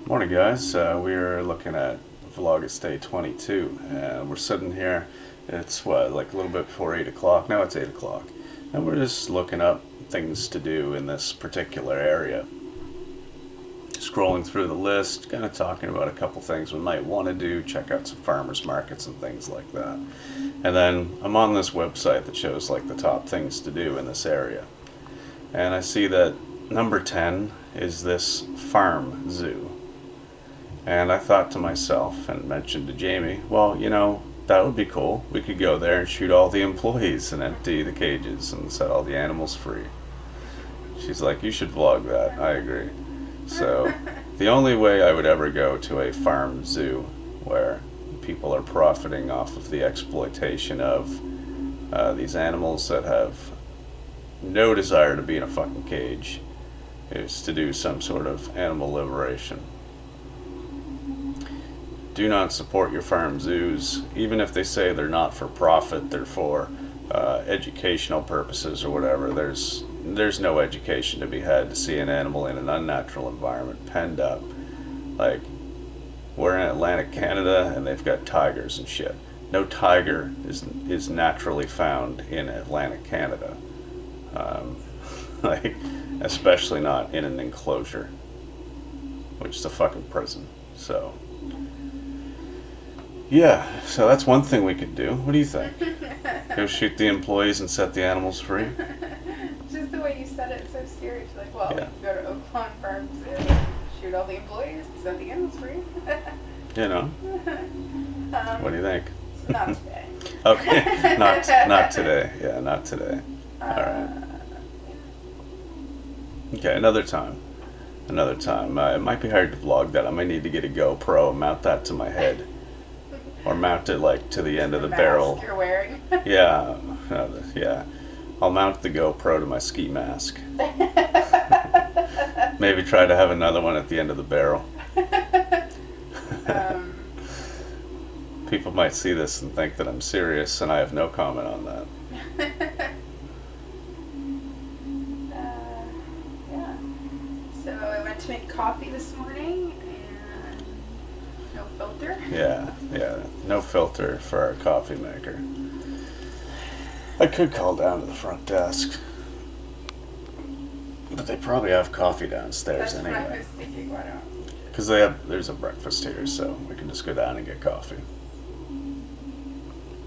Morning, guys. We're looking at Vlogust Day 22, and we're sitting here. It's like a little bit before 8 o'clock. Now it's 8 o'clock. And we're just looking up things to do in this particular area. Scrolling through the list, kind of talking about a couple things we might want to do, check out some farmers markets and things like that. And then I'm on this website that shows like the top things to do in this area. And I see that number 10 is this farm zoo. And I thought to myself and mentioned to Jamie, well, that would be cool. We could go there and shoot all the employees and empty the cages and set all the animals free. She's like, you should vlog that. I agree. So the only way I would ever go to a farm zoo where people are profiting off of the exploitation of these animals that have no desire to be in a fucking cage is to do some sort of animal liberation. Do not support your farm zoos, even if they say they're not for profit, they're for educational purposes or whatever. There's no education to be had to see an animal in an unnatural environment, penned up. Like, we're in Atlantic Canada and they've got tigers and shit. No tiger is naturally found in Atlantic Canada. Especially not in an enclosure, which is a fucking prison. So, yeah, so that's one thing we could do. What do you think? Go shoot the employees and set the animals free? Just the way you said it, so serious. Like, well, Yeah. we could go to Oakland Farms and shoot all the employees, set the animals free. What do you think? Not today. Okay, not today. Yeah, not today. All right. Okay, another time. It might be hard to vlog that. I might need to get a GoPro and mount that to my head. Or mount it like to the end of the barrel. You're wearing. Yeah, yeah. I'll mount the GoPro to my ski mask. Maybe try to have another one at the end of the barrel. People might see this and think that I'm serious, and I have no comment on that. Yeah. So I went to make coffee this morning, and no filter. Yeah, no filter for our coffee maker. I could call down to the front desk, but they probably have coffee downstairs That's anyway. what I was thinking. Why not? Because there's a breakfast here, so we can just go down and get coffee.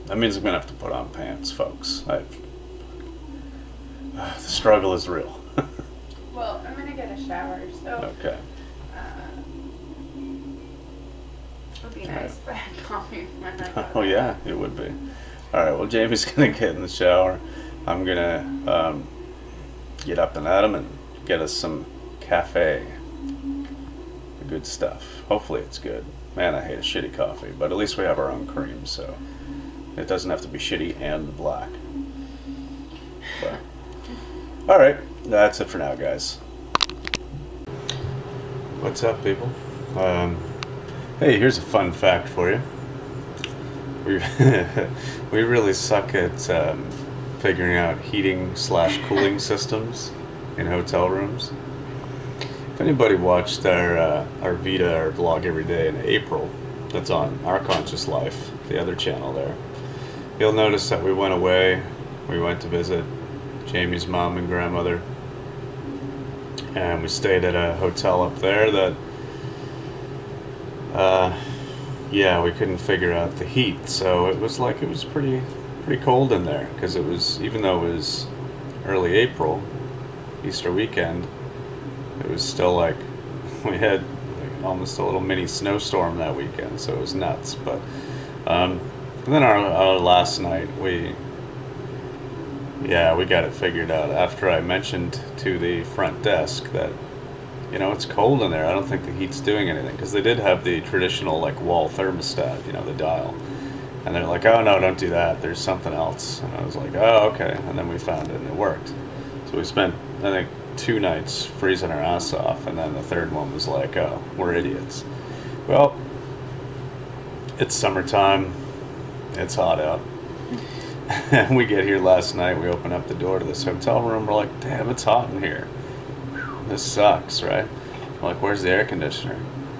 That means I'm gonna have to put on pants, folks. The struggle is real. Well, I'm gonna get a shower, so. Okay. It would be nice if I had coffee when I got Oh yeah, it would be. All right. Well, Jamie's gonna get in the shower. I'm gonna get up and at him and get us some cafe. The good stuff. Hopefully it's good. Man, I hate a shitty coffee, but at least we have our own cream, so it doesn't have to be shitty and black. But, all right. That's it for now, guys. What's up, people? Hey, here's a fun fact for you. We really suck at figuring out heating/cooling systems in hotel rooms. If anybody watched our vlog every day in April, that's on Our Conscious Life, the other channel there, you'll notice that we went away. We went to visit Jamie's mom and grandmother, and we stayed at a hotel up there that we couldn't figure out the heat, so it was pretty cold in there, because it was, even though it was early April, Easter weekend, it was still like we had almost a little mini snowstorm that weekend, so it was nuts. But and then our last night we got it figured out after I mentioned to the front desk that it's cold in there. I don't think the heat's doing anything, because they did have the traditional like wall thermostat, the dial, and they're like, oh no, don't do that, there's something else. And I was like, oh okay, and then we found it and it worked. So we spent, I think, 2 nights freezing our ass off, and then the third one was like, oh, we're idiots. Well, it's summertime, it's hot out. And we get here last night, we open up the door to this hotel room, we're like, damn, it's hot in here. This sucks, right? I'm like, where's the air conditioner?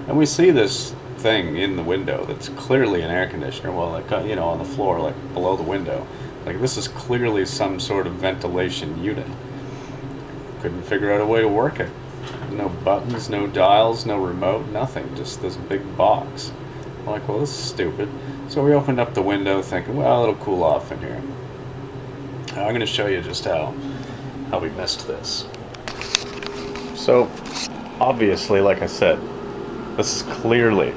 And we see this thing in the window that's clearly an air conditioner. Well, like, on the floor, like below the window. Like, this is clearly some sort of ventilation unit. Couldn't figure out a way to work it. No buttons, no dials, no remote, nothing. Just this big box. I'm like, well, this is stupid. So we opened up the window thinking, well, it'll cool off in here. Now, I'm going to show you just how we missed this. So, obviously, like I said, this is clearly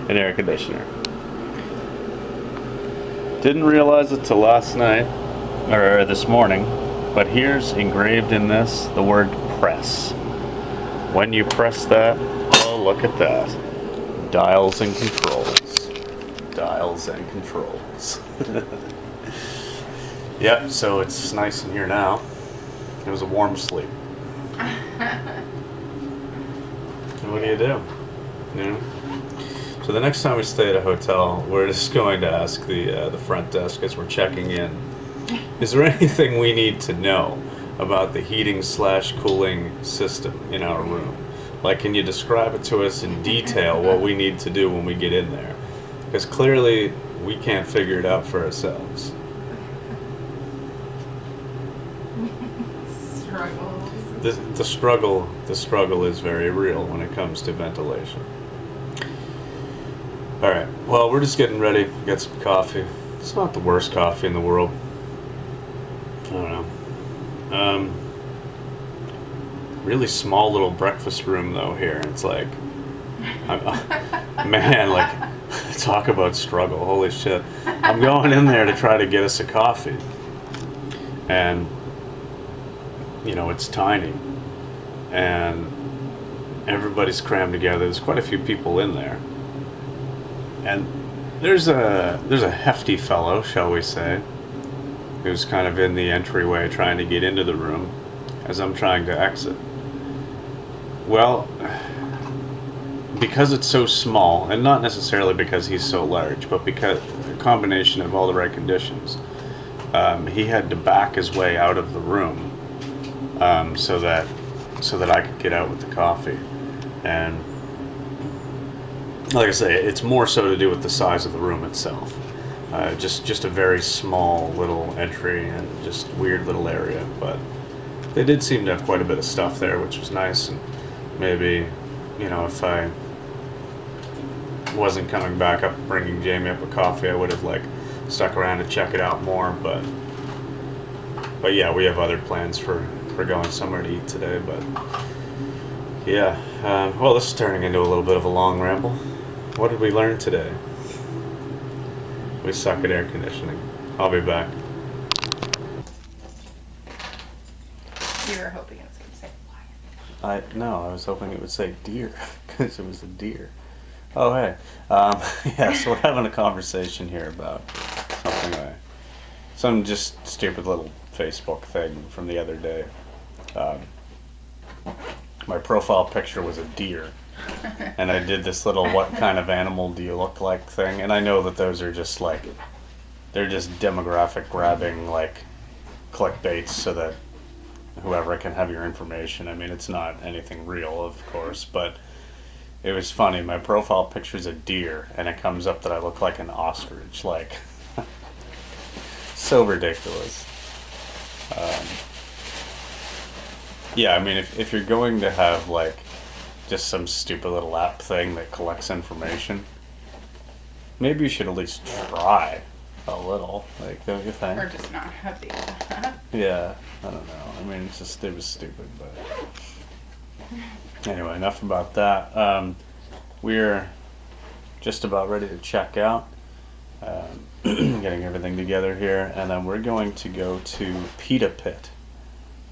an air conditioner. Didn't realize it till last night, or this morning, but here's engraved in this the word press. When you press that, oh, look at that. Dials and controls. Dials and controls. Yep, so it's nice in here now. It was a warm sleep. And what do you do? You know? So the next time we stay at a hotel, we're just going to ask the front desk as we're checking in, is there anything we need to know about the heating/cooling system in our room? Like, can you describe it to us in detail what we need to do when we get in there? Because clearly we can't figure it out for ourselves. The struggle is very real when it comes to ventilation. All right. Well, we're just getting ready. Get some coffee. It's not the worst coffee in the world. I don't know. Really small little breakfast room though here. It's like, man, like, talk about struggle. Holy shit. I'm going in there to try to get us a coffee, and it's tiny, and everybody's crammed together. There's quite a few people in there. And there's a hefty fellow, shall we say, who's kind of in the entryway trying to get into the room as I'm trying to exit. Well, because it's so small, and not necessarily because he's so large, but because a combination of all the right conditions, he had to back his way out of the room so that I could get out with the coffee. And like I say, it's more so to do with the size of the room itself. Just a very small little entry and just weird little area. But they did seem to have quite a bit of stuff there, which was nice. And maybe, if I wasn't coming back up bringing Jamie up a coffee, I would have stuck around to check it out more. But yeah, we have other plans for going somewhere to eat today. But yeah, well, this is turning into a little bit of a long ramble. What did we learn today? We suck at air conditioning. I'll be back. You were hoping it was going to say lion. I was hoping it would say deer, because it was a deer. Oh, hey. Yeah, so we're having a conversation here about some just stupid little Facebook thing from the other day. My profile picture was a deer. And I did this little "what kind of animal do you look like" thing, and I know that those are just they're just demographic grabbing clickbaits so that whoever can have your information. I mean, it's not anything real, of course, but it was funny. My profile picture's a deer, and it comes up that I look like an ostrich. So ridiculous. Yeah, I mean, if you're going to have just some stupid little app thing that collects information, maybe you should at least try a little, don't you think? Or just not have the app. Yeah, I don't know. I mean, it was stupid, but anyway, enough about that. We're just about ready to check out, getting everything together here, and then we're going to go to Pita Pit.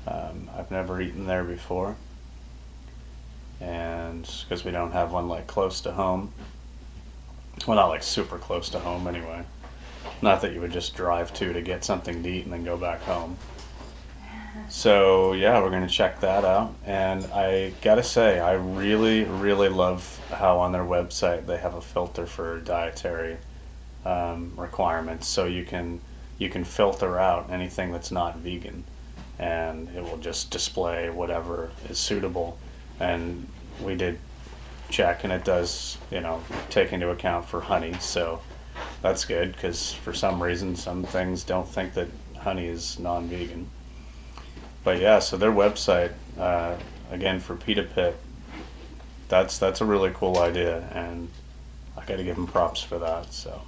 I've never eaten there before, and because we don't have one close to home. Well, not super close to home anyway. Not that you would just drive to get something to eat and then go back home. So yeah, we're gonna check that out, and I gotta say, I really, really love how on their website they have a filter for dietary requirements, so you can filter out anything that's not vegan. and it will just display whatever is suitable. And we did check, and it does, take into account for honey, so that's good, because for some reason some things don't think that honey is non-vegan. But yeah, so their website, again, for Pita Pit, that's a really cool idea, and I gotta give them props for that. So,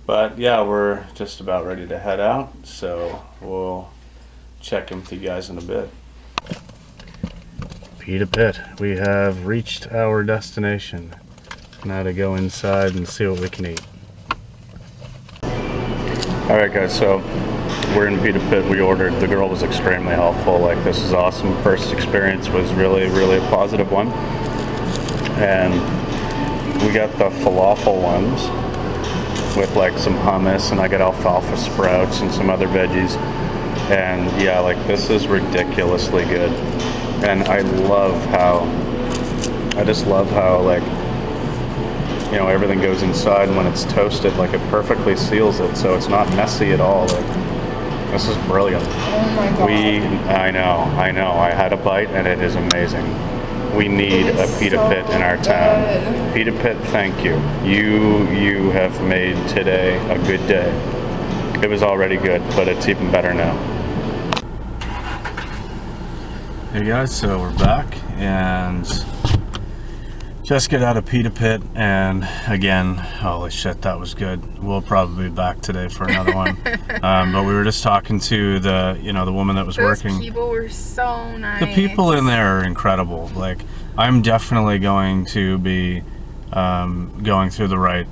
but yeah, we're just about ready to head out, so we'll check in with you guys in a bit. Pita Pit, we have reached our destination. Now to go inside and see what we can eat. Alright guys, so we're in Pita Pit. We ordered. The girl was extremely helpful. Like, this is awesome. First experience was really, really a positive one. And we got the falafel ones with like some hummus, and I got alfalfa sprouts and some other veggies. And yeah, like, this is ridiculously good. And I just love how like, everything goes inside, and when it's toasted, like, it perfectly seals it, so it's not messy at all. Like, this is brilliant. Oh my god. I know. I had a bite, and it is amazing. We need a Pita Pit in our town. Pita Pit, thank you. You have made today a good day. It was already good, but it's even better now. Hey guys, so we're back, and just get out of Pita Pit, and again, holy shit, that was good. We'll probably be back today for another one. But we were just talking to the woman that was working. Those people were so nice. The people in there are incredible. Like, I'm definitely going to be going through the right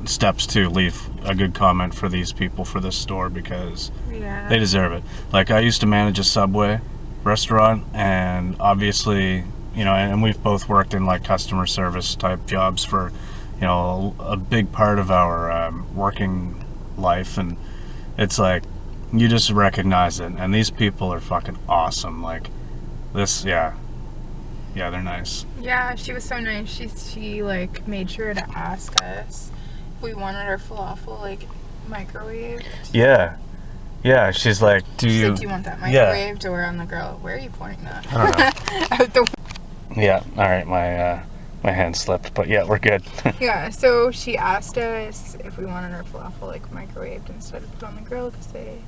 steps to leave a good comment for these people for this store, because they deserve it. Like, I used to manage a Subway restaurant, and obviously, and we've both worked in like customer service type jobs for, a big part of our working life, and it's like, you just recognize it, and these people are fucking awesome. Like, this, yeah, they're nice. Yeah, she was so nice. She like made sure to ask us if we wanted our falafel like microwaved. Yeah, she's like, do you want that microwaved or on the grill? Where are you pointing that? I don't know. Yeah, all right, my hand slipped, but yeah, we're good. Yeah, so she asked us if we wanted our falafel like microwaved instead of put on the grill, because they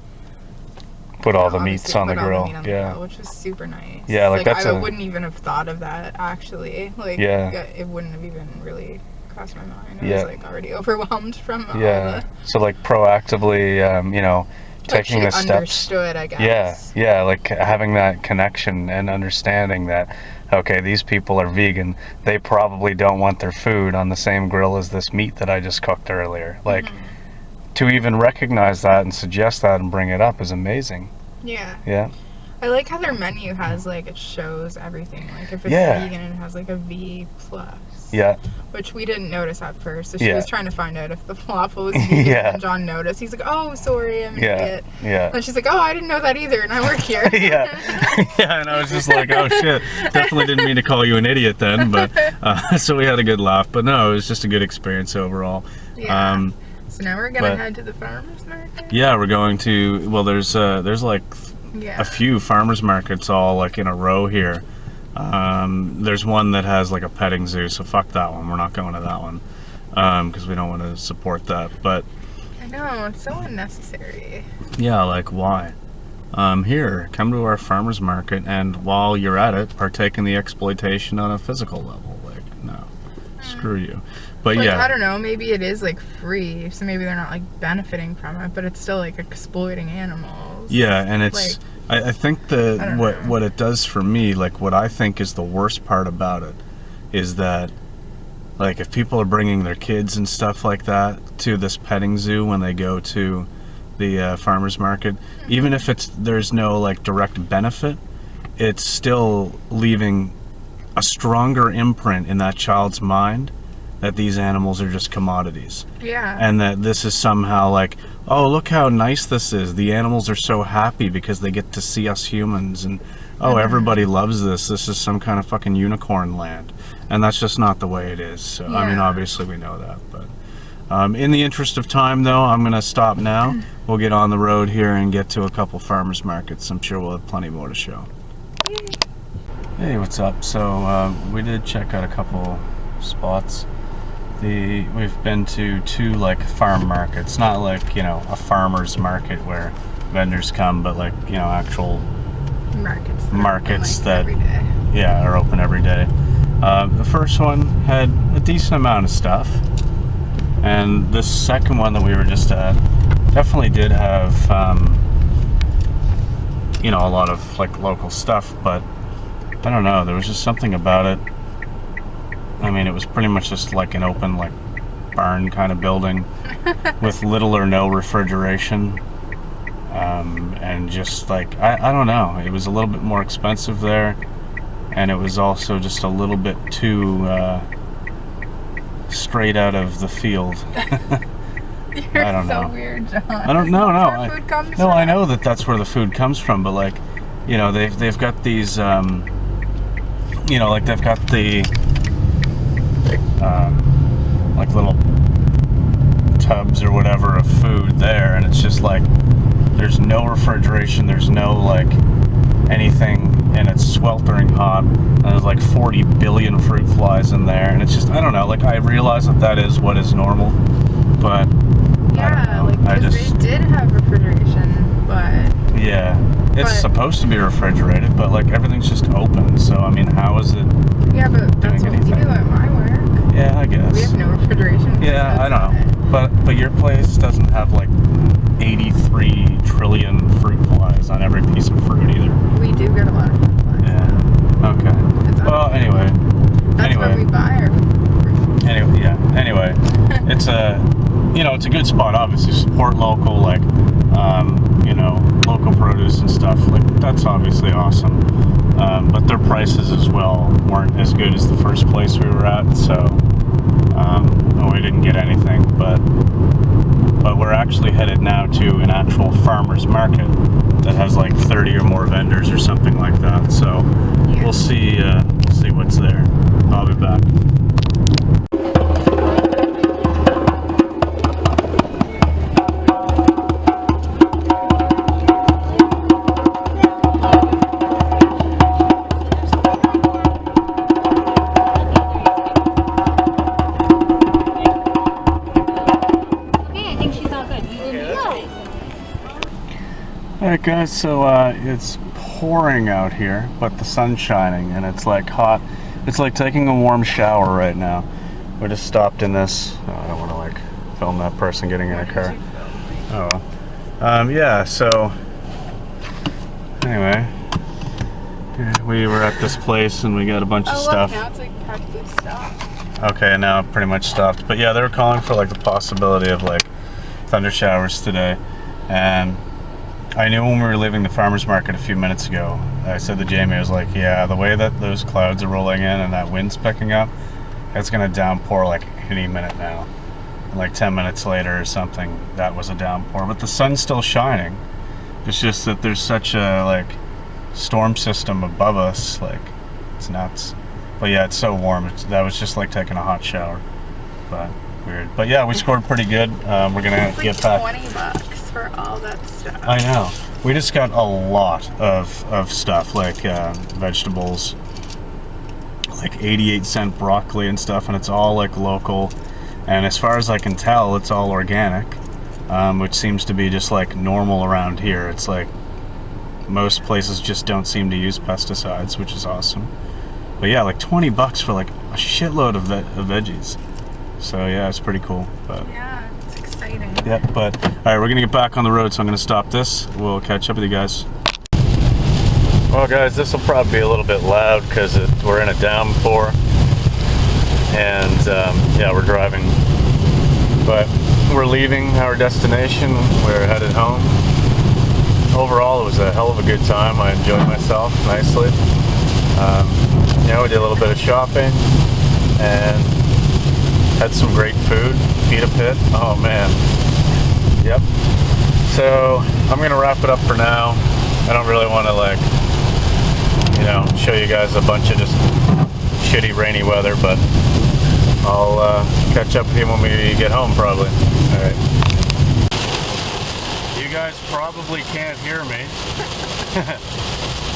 put all the meats on the grill. Grill, which was super nice. Yeah, like I wouldn't even have thought of that, actually. Like, it wouldn't have even really crossed my mind. I was like already overwhelmed from all the... So like proactively, taking the steps. Understood, I guess. Yeah, like having that connection and understanding that, okay, these people are vegan. They probably don't want their food on the same grill as this meat that I just cooked earlier. Like, to even recognize that and suggest that and bring it up is amazing. Yeah. I like how their menu has, like, it shows everything. Like, if it's vegan, it has, like, a V+. Yeah. Which we didn't notice at first. So she was trying to find out if the falafel was vegan. And John noticed. He's like, oh, sorry, I'm an idiot. And she's like, oh, I didn't know that either, and I work here. And I was just like, oh, shit. Definitely didn't mean to call you an idiot then. But so we had a good laugh. But no, it was just a good experience overall. Yeah. So now we're going to head to the farmer's market? Yeah, we're going to, well, there's like a few farmers markets all like in a row here. There's one that has like a petting zoo, so fuck that one. We're not going to that one because we don't want to support that. But I know, it's so unnecessary. Yeah, like, why? Here, come to our farmers market, and while you're at it, partake in the exploitation on a physical level. Like, no, screw you. But like, yeah, I don't know, maybe it is like free, so maybe they're not like benefiting from it, but it's still like exploiting animals. Yeah, and it's like, I think that what it does for me, like what I think is the worst part about it, is that like if people are bringing their kids and stuff like that to this petting zoo when they go to the farmers market, even if there's no like direct benefit, it's still leaving a stronger imprint in that child's mind that these animals are just commodities. Yeah. And that this is somehow like, oh, look how nice this is. The animals are so happy because they get to see us humans, and oh, everybody loves this. This is some kind of fucking unicorn land. And that's just not the way it is. So I mean, obviously we know that, but In the interest of time, though, I'm going to stop now. We'll get on the road here and get to a couple farmers markets. I'm sure we'll have plenty more to show. Hey, what's up? So we did check out a couple spots. We've been to 2 like farm markets, not like, you know, a farmer's market where vendors come, but like, you know, actual markets that yeah, are open every day. The first one had a decent amount of stuff, and this second one that we were just at definitely did have you know, a lot of like local stuff, but I don't know, there was just something about it. I mean, it was pretty much just like an open like barn kind of building with little or no refrigeration, and just like I don't know, it was a little bit more expensive there, and it was also just a little bit too straight out of the field. You're I don't so know. weird, John. I don't know. No, I know that that's where the food comes from, but like, you know, they've got these, you know, like they've got the like little tubs or whatever of food there, and it's just like there's no refrigeration, there's no like anything, and it's sweltering hot, and there's like 40 billion fruit flies in there, and it's just, I don't know, like I realize that is what is normal, but yeah, like they did have refrigeration, but yeah, it's supposed to be refrigerated, but like everything's just open, so I mean, how is it? Yeah, but that's what we do at my work. Yeah, I guess. We have no refrigeration. Yeah, I know. But your place doesn't have like 83 trillion fruit flies on every piece of fruit either. We do get a lot of fruit flies. Yeah. Okay. Well, anyway. That's where we buy our fruit. Anyway, yeah. Anyway, it's a good spot. Obviously, support local, like, you know, local produce and stuff. Like, that's obviously awesome. But their prices as well weren't as good as the first place we were at, so we didn't get anything. But we're actually headed now to an actual farmer's market that has like 30 or more vendors or something like that. So we'll see what's there. I'll be back. Alright guys, so it's pouring out here, but the sun's shining and it's like hot. It's like taking a warm shower right now. We just stopped in this. Oh, I don't want to like film that person getting in a car. Oh well. Yeah, so anyway, we were at this place and we got a bunch of stuff. Now it's like practically stopped. Okay, now it pretty much stopped. But yeah, they were calling for like the possibility of like thunder showers today, and I knew when we were leaving the farmer's market a few minutes ago, I said to Jamie, I was like, yeah, the way that those clouds are rolling in and that wind's picking up, it's going to downpour like any minute now. And like 10 minutes later or something, that was a downpour. But the sun's still shining. It's just that there's such a like storm system above us, like it's nuts. But yeah, it's so warm. That was just like taking a hot shower. But weird. But yeah, we scored pretty good. We're going to get back. $20 for all that stuff. I know. We just got a lot of stuff, like vegetables, like 88-cent broccoli and stuff, and it's all like local. And as far as I can tell, it's all organic, which seems to be just like normal around here. It's like most places just don't seem to use pesticides, which is awesome. But yeah, like $20 for like a shitload of veggies. So yeah, it's pretty cool. But yeah, it's exciting. Yeah, but all right, we're gonna get back on the road, so I'm gonna stop this. We'll catch up with you guys. Well, guys, this will probably be a little bit loud because we're in a downpour, and yeah, we're driving. But we're leaving our destination. We're headed home. Overall, it was a hell of a good time. I enjoyed myself nicely. Yeah, we did a little bit of shopping and had some great food. Pita Pit. Oh man. Yep. So I'm gonna wrap it up for now. I don't really want to like, you know, show you guys a bunch of just shitty rainy weather, but I'll catch up with you when we get home, probably. All right. You guys probably can't hear me,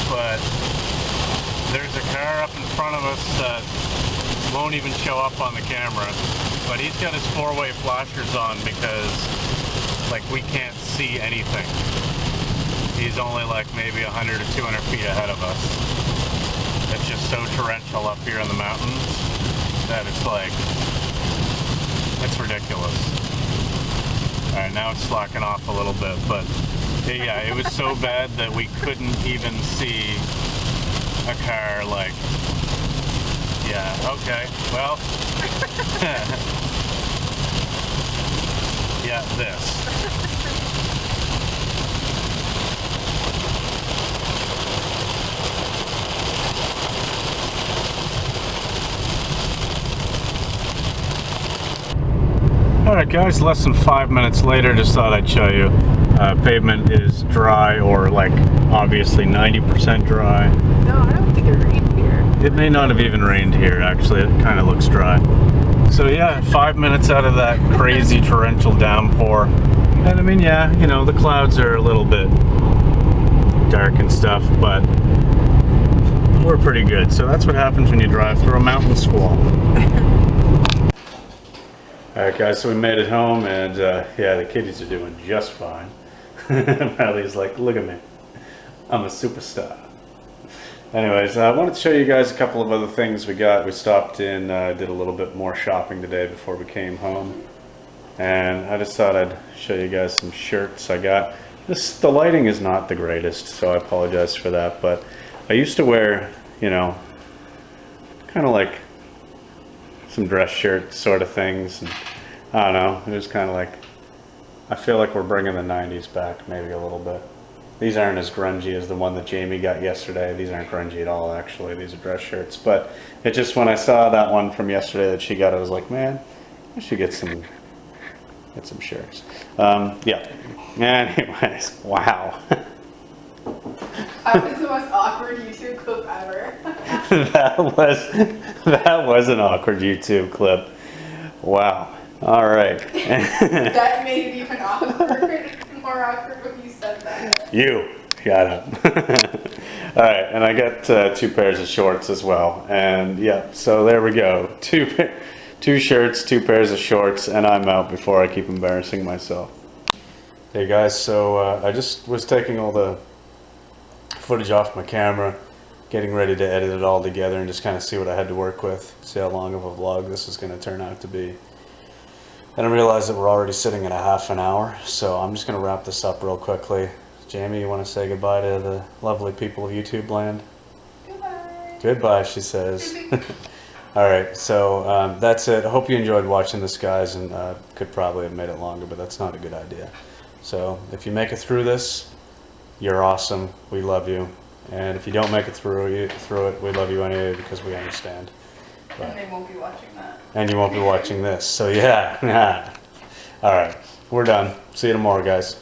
but there's a car up in front of us that won't even show up on the camera. But he's got his four-way flashers on because, like, we can't see anything. He's only like maybe 100 or 200 feet ahead of us. It's just so torrential up here in the mountains that it's like, it's ridiculous. Alright, now it's slacking off a little bit, but yeah, it was so bad that we couldn't even see a car, like, yeah, okay, well, yeah, this. Alright guys, less than 5 minutes later, just thought I'd show you. Pavement is dry, or like obviously 90% dry. No, I don't think it rained here. It may not have even rained here, actually. It kind of looks dry. So yeah, 5 minutes out of that crazy torrential downpour. And I mean, yeah, you know, the clouds are a little bit dark and stuff, but we're pretty good. So that's what happens when you drive through a mountain squall. Alright guys, so we made it home, and yeah, the kiddies are doing just fine. Riley's like, look at me, I'm a superstar. Anyways, I wanted to show you guys a couple of other things we got. We stopped in, did a little bit more shopping today before we came home. And I just thought I'd show you guys some shirts I got. The lighting is not the greatest, so I apologize for that, but I used to wear, you know, kind of like some dress shirt sort of things, and I don't know, it was kind of like, I feel like we're bringing the 90s back maybe a little bit. These aren't as grungy as the one that Jamie got yesterday. These aren't grungy at all, actually. These are dress shirts, but it just, when I saw that one from yesterday that she got, I was like, man, I should get some shirts. Yeah, anyways, wow. That was the most awkward YouTube clip ever. that was an awkward YouTube clip. Wow. All right. That made it even awkward. More awkward when you said that. You shut up. All right, and I got 2 pairs of shorts as well. And yeah, so there we go. 2 shirts, 2 pairs of shorts, and I'm out before I keep embarrassing myself. Hey guys, so I just was taking all the footage off my camera, getting ready to edit it all together and just kind of see what I had to work with, see how long of a vlog this is going to turn out to be. And I realized that we're already sitting at a half an hour, so I'm just going to wrap this up real quickly. Jamie, you want to say goodbye to the lovely people of YouTube land? Goodbye. Goodbye, she says. Alright, so that's it. I hope you enjoyed watching this, guys, and could probably have made it longer, but that's not a good idea. So if you make it through this, you're awesome. We love you. And if you don't make it through it, we love you anyway because we understand. But, and they won't be watching that. And you won't be watching this. So yeah. Alright, we're done. See you tomorrow, guys.